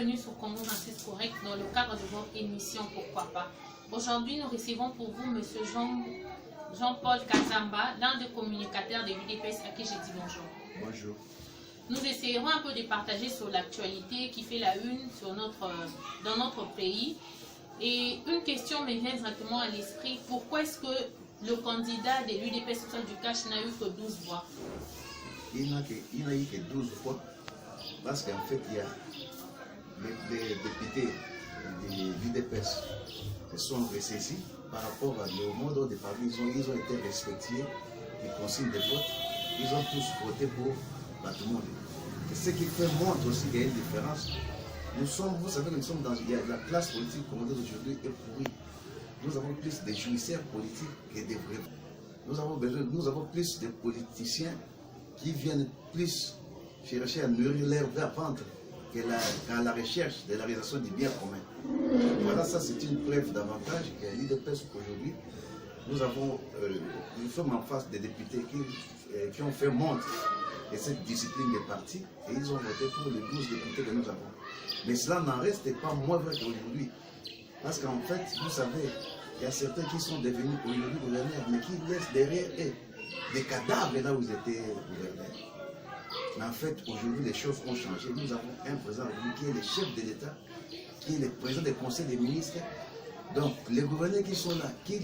bienvenue sur Congo Racisme Correct dans le cadre de votre émission Pourquoi pas. Aujourd'hui, nous recevons pour vous M. Jean-Paul Kazamba, l'un des communicateurs de l'UDPS à qui j'ai dit bonjour. Bonjour. Nous essayerons un peu de partager sur l'actualité qui fait la une dans notre pays. Et une question me vient directement à l'esprit. Pourquoi est-ce que le candidat de l'UDPS Social du Cash n'a eu que 12 voix? Il n'a eu que 12 voix parce qu'en fait, il y a les députés de l'UDPS qui sont ressaisis par rapport au mode de parler. Ils ont été respectés, les consignes de vote. Ils ont tous voté pour tout le monde. Et ce qui fait montre aussi qu'il y a une différence. Vous savez que nous sommes dans la classe politique congolaise aujourd'hui est pourrie. Nous avons plus de jouisseurs politiques que des vrais. Nous avons plus de politiciens qui viennent plus chercher à nourrir leur ventre qu'à la recherche de la réalisation du bien commun. Voilà, ça c'est une preuve davantage que l'UDPS aujourd'hui, nous sommes en face des députés qui ont fait montre de cette discipline des partis et ils ont voté pour les 12 députés que nous avons. Mais cela n'en reste pas moins vrai qu'aujourd'hui. Parce qu'en fait, vous savez, il y a certains qui sont devenus aujourd'hui gouverneurs, mais qui laissent derrière eux des cadavres là où ils étaient gouverneurs. Mais en fait, aujourd'hui, les choses ont changé. Nous avons un président qui est le chef de l'État, qui est le président du Conseil des ministres. Donc, les gouverneurs qui sont là, je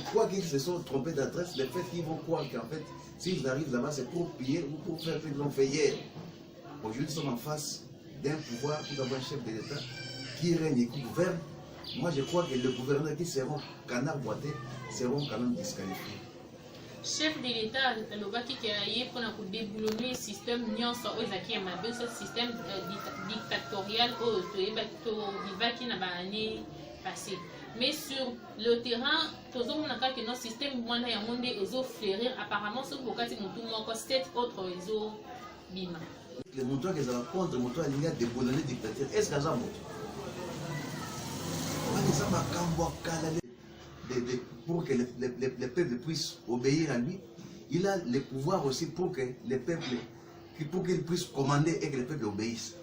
crois qu'ils se sont trompés d'adresse, le fait qu'ils vont croire qu'en fait, s'ils arrivent là-bas, c'est pour piller ou pour faire ce qu'ils ont fait hier. Aujourd'hui, nous sommes en face d'un pouvoir, nous avons un chef de l'État qui règne et qui gouverne. Moi, je crois que les gouverneurs qui seront canards boités seront quand même disqualifiés. Chef de l'État, le gars qui a pour déboulonner le système ce système dictatorial qui n'a pas passé. Mais sur le terrain, tout le monde a que notre système fleurir. Apparemment, ce que 7 autres réseaux bima. Les moutons qui sont contre les moutons alignés à déboulonner le dictateur, est-ce que ça monte? Pour que les peuples puissent obéir à lui, il a le pouvoir aussi pour que les peuples, pour qu'ils puissent commander et que les peuples obéissent.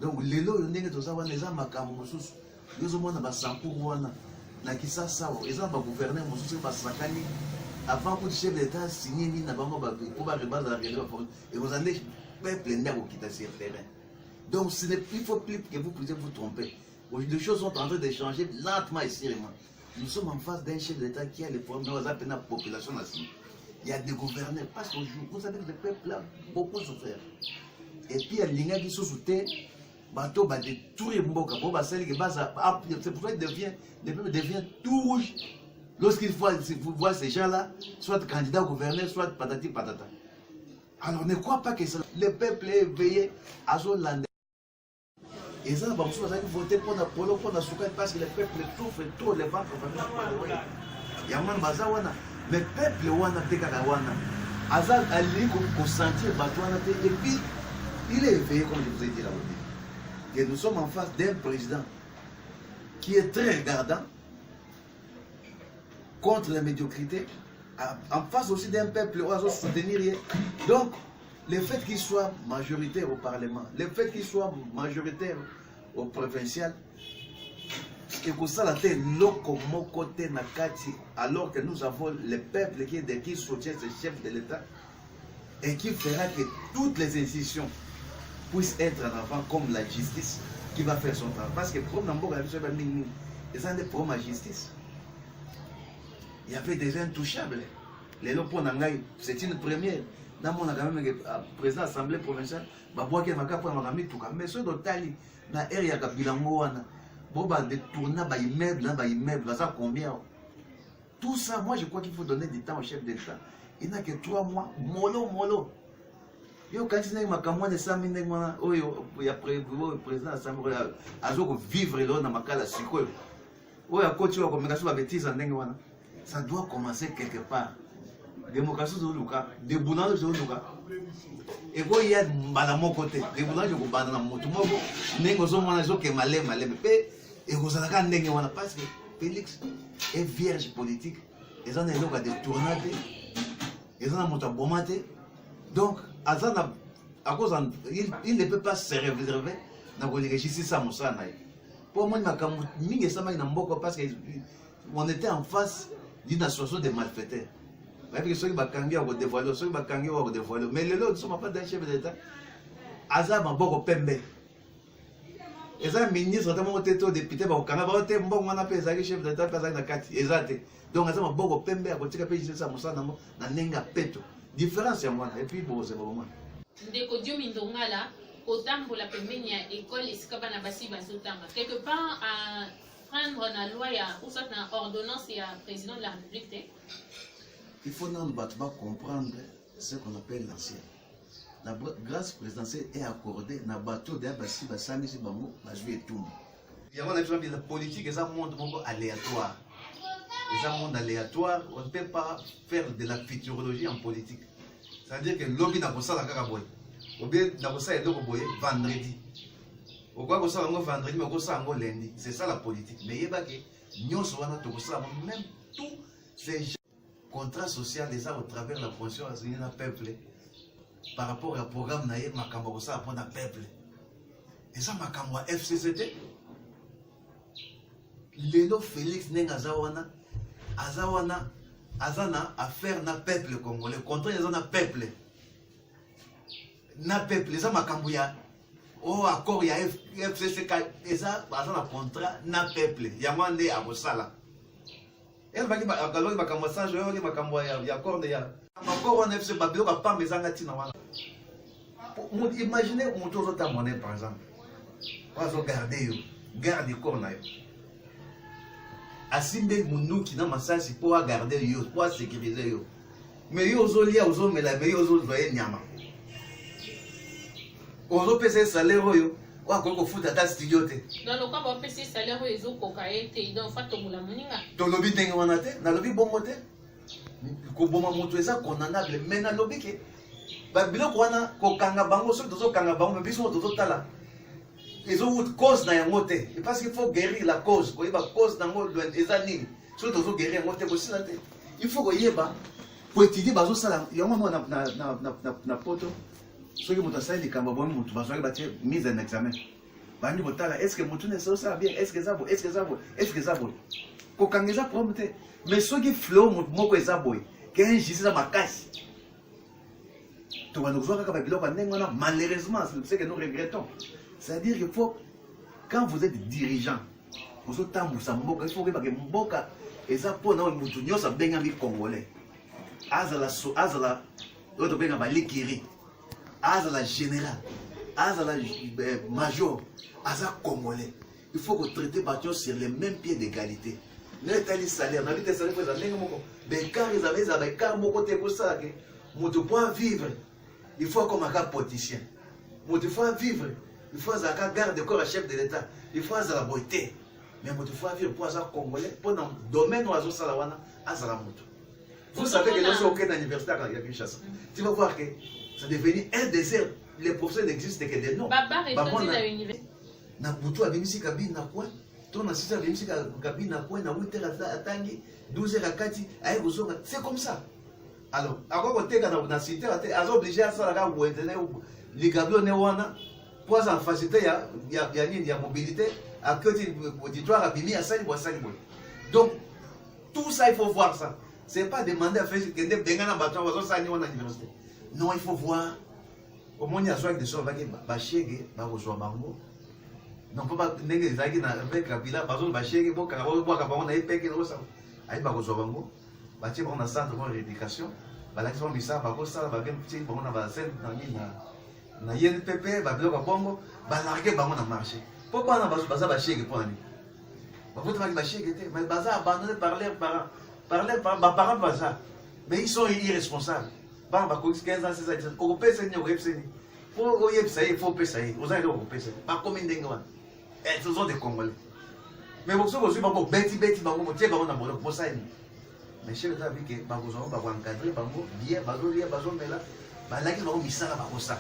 Donc, les lois, les gens les ont avant que le chef d'État signe pour la et vous allez peuple quitter ce terrain. Donc, il faut plus que vous puissiez vous tromper. Les choses sont en train de changer lentement et sérieusement. Nous sommes en face d'un chef d'État qui a les problèmes dans la population nationale. Il y a des gouverneurs, parce que vous savez que le peuple a beaucoup souffert. Et puis il y a des gens qui sont sous terre, bateau va détruire Mboka. C'est pour ça que le peuple devient tout rouge. Lorsqu'il voit ces gens-là, soit candidat au gouverneur, soit patati patata. Alors ne crois pas que le peuple est veillé à son land. Et ça, vous avez voté pour Napolo, pour Nasuka, parce que le peuple souffre trop, les ventres il y a un bazawana. Le peuple wana tekakawana. Azal Ali pour sentir Batouana, et puis il est éveillé, comme je vous ai dit là-haut. Que nous sommes en face d'un président qui est très regardant contre la médiocrité, en face aussi d'un peuple qui va soutenir. Donc, le fait qu'il soit majoritaire au Parlement, le fait qu'il soit majoritaire au provincial, et que ça la tête côté nakati, alors que nous avons le peuple qui soutient ce chef de l'État et qui fera que toutes les institutions puissent être en avant, comme la justice qui va faire son travail. Parce que comme dans beaucoup de gens des problèmes à justice, il y avait des intouchables. Les lots pour Nangaï, c'est une première. Dans mon président de l'Assemblée provinciale, mais ceux d'Otali, dans l'ère de Bilango, de tourner par immeuble, ça combien? Tout ça, moi je crois qu'il faut donner du temps au chef d'État. Il n'a que 3 mois, mollo. Yo, quand il y a un 100 000, il y a le président de l'Assemblée, il faut vivre dans ma case. Ça doit commencer quelque part. Démocratie de Luka, des boulons de Luka. Et vous y a mon côté, des boulons de Bana Motumobo, Nengozo Manazo qui est malé, et vous avez un Nengoana parce que Félix est vierge politique. Ils ont des logs à des tournades, ils ont un motabomate. Donc, Azana à cause il ne peut pas se réserver dans le régime ça moussa. Pour moi, parce qu'on était en face d'une association de malfaiteurs. Mais les gens qui ont dévoilé, ceux qui ont dévoilé. Mais les autres ne sont pas des chefs d'État. Azam a beaucoup pembe. Les ministres, les députés, les chefs d'État, les donc Azam a beaucoup pembe. À côté de ça, moussa na nenga peto. Différence moi. Et puis bon, c'est bon. Ndeko Dio Mindongala. Otambola pembeni ya école esika bana basi bazotanga quelque part à prendre la loi ou soit na ordonnance ya président de la République. Il faut non comprendre ce qu'on appelle l'ancien. La grâce présidentielle est accordée na bateau de basi basami si bango bazui etumba. Il y a la politique et ça monde aléatoire. Et ça monde aléatoire, on ne peut pas faire de la futurologie en politique. C'est-à-dire que lobby n'a pas ça la caraboye. Ou bien dans ça il y a vendredi. Ou quoi que ça vendredi mais ça lundi. C'est ça la politique. Mais il y a que nous sommes même tous ces contrats sociaux les a au travers de la fonction assignée à peuple par rapport au programme naïe makambo ça pour le peuple. Et ça makambo FCCT. Lelo Félix Nengazawana azana affaire na peuple congolais. Contrat les na peuple. Na peuple les makambuya au accord ya FCC eza baza na contrat na peuple ya mwande abosala elle baki bakalo makambo sanjo yo makambo ya accord ya accord na FCC babilo ka pamba ezanga tina wana. Imaginez mon tour ta monnaie par exemple wazo garder yo garde corps na yo asimbe munuki na masasi pour garder yo pour sécuriser yo mais yo ozolia ozomela mais yo ozozoye nyama. On peut payer salaire, on peut faire ta studio. Dans le cas où on peut payer salaire, ils ont cocaïne, ils ont fait tout le monde. Dans le lobby, dans le lobby, bon moté. Comme on montre ça, condamnable. Mais dans le lobby, Babilo Kwana, Kokanga Bango, ceux qui ont Kanga Bango, mais ils sont tous là. Ils ont une cause dans le moté. Parce qu'il faut guérir la cause. Il y a une cause dans le moté, les années. Ceux qui ont guéri le moté, il faut qu'il y ait pour étudier, il y a un moment dans poto. Ceux qui ont fait des camarades, ils ont mis en examen. Est-ce que Moutoune ça bien? Est-ce que ça vaut? Est-ce que ça vaut? Est-ce que ça vaut? Quand ils ont prometé, mais ceux qui flot, Moko et Zaboy, qui ont injustice à ma casse. Malheureusement, c'est ce que nous regrettons. C'est-à-dire qu'il faut, quand vous êtes dirigeant, vous êtes il faut que Mboka et ça pour nous, Moutoune, ça bien avec Congolais. Azala, l'autre bien avec l'Ikiri. Azala général, Azala major, Azala congolais. Il faut que traiter Bâtiment sur les mêmes pieds d'égalité. Nous avons des salaires, nous avons des salaires, mais quand ils avaient des car mon côté pour ça, mon point vivre, il faut comme un politicien. Mon point vivre, il faut un garde de corps à chef de l'État, il faut la beauté. Mais mon point vivre pour un congolais, pour un domaine où Azala Salawana, Azala Moto. Vous savez que nous sommes au université à Kinshasa. Tu vas voir que c'est devenu un désert. Les professeurs n'existent que des noms. Baba est à l'université. Na butu abimisi kabine na quoi? Ton assistant abimisi kabine na quoi? Na 8h à Tangi, 12h à Kati, à Ebozonga. C'est comme ça. Alors, à quoi côté quand on a cité, à obligé à ça la ou les gablons ne wana pour en faciliter il y a mobilité à côté auditoire abimi à Sali Boissani. Donc tout ça il faut voir ça. C'est pas demander à faire que des bengana bateau à ça ni on a université. Non, il faut voir. Au moins, il y a soit des choses qui bachègue, barozo bango. Non, pas n'engue zagi na avec Kabila, barozo bachègue, bon carreau, bois kabon na épée que nous ça. Aïe barozo bango. Bâti bon na centre de rééducation. Balaxon misa, bako ça, bagem petit, bon na basen na INPP, bablo kabongo, balarguer bango na marché. Pourquoi on a baza bachègue pour ani? Bakot ma bachègue était, mais baza abandonné par leurs parents baza. Mais ils sont irresponsables. Bah, 15 ans, c'est ça. On peut se dire, pour il faut payer. Vous allez au payer. Pas comme une dingue. Ce sont des Congolais. Mais vous savez, vous avez bêti, bango, tiens, bango, na pour ça. Mais chez les amis, bango, bango, encadré, bango, bien, bango, mais là, là, ils vont misala, bango, ça.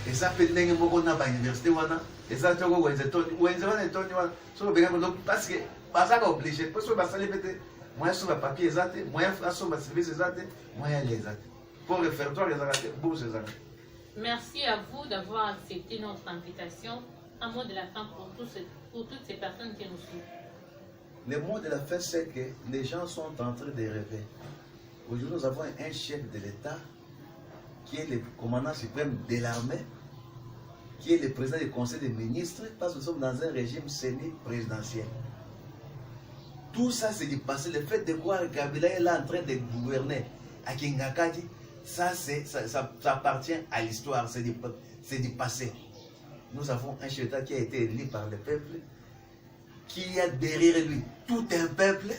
Et ça fait dingue, bango, na, université, wana. Et ça, tu vois, où est-ce parce que, ça va obligé. Parce que, ça va péter. Moi, sur le papier, moi, sur le service, moi, les pour le réfectoire, les bourses, Merci à vous d'avoir accepté notre invitation. Un mot de la fin pour toutes ces personnes qui nous suivent. Le mot de la fin, c'est que les gens sont en train de rêver. Aujourd'hui, nous avons un chef de l'État qui est le commandant suprême de l'armée, qui est le président du conseil des ministres, parce que nous sommes dans un régime semi-présidentiel. Tout ça, c'est du passé. Le fait de voir Kabila est là en train de gouverner à Kingakati, ça appartient à l'histoire, c'est du passé. Nous avons un chef d'État qui a été élu par le peuple, qui a derrière lui tout un peuple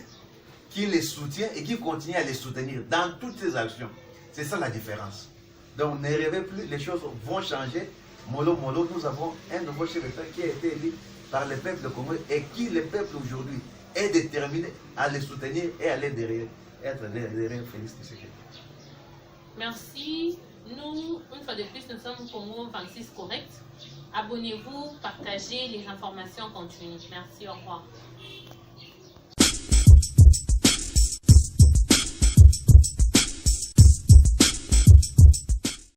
qui les soutient et qui continue à les soutenir dans toutes ses actions. C'est ça la différence. Donc ne rêvez plus, les choses vont changer. Molo Molo, nous avons un nouveau chef d'État qui a été élu par le peuple congolais et qui, le peuple aujourd'hui, est déterminé à les soutenir et à les derrière, être derrière Félix Tshisekedi. Merci. Nous, une fois de plus, nous sommes Congo 26 Correct. Abonnez-vous, partagez les informations continues. Merci, au revoir.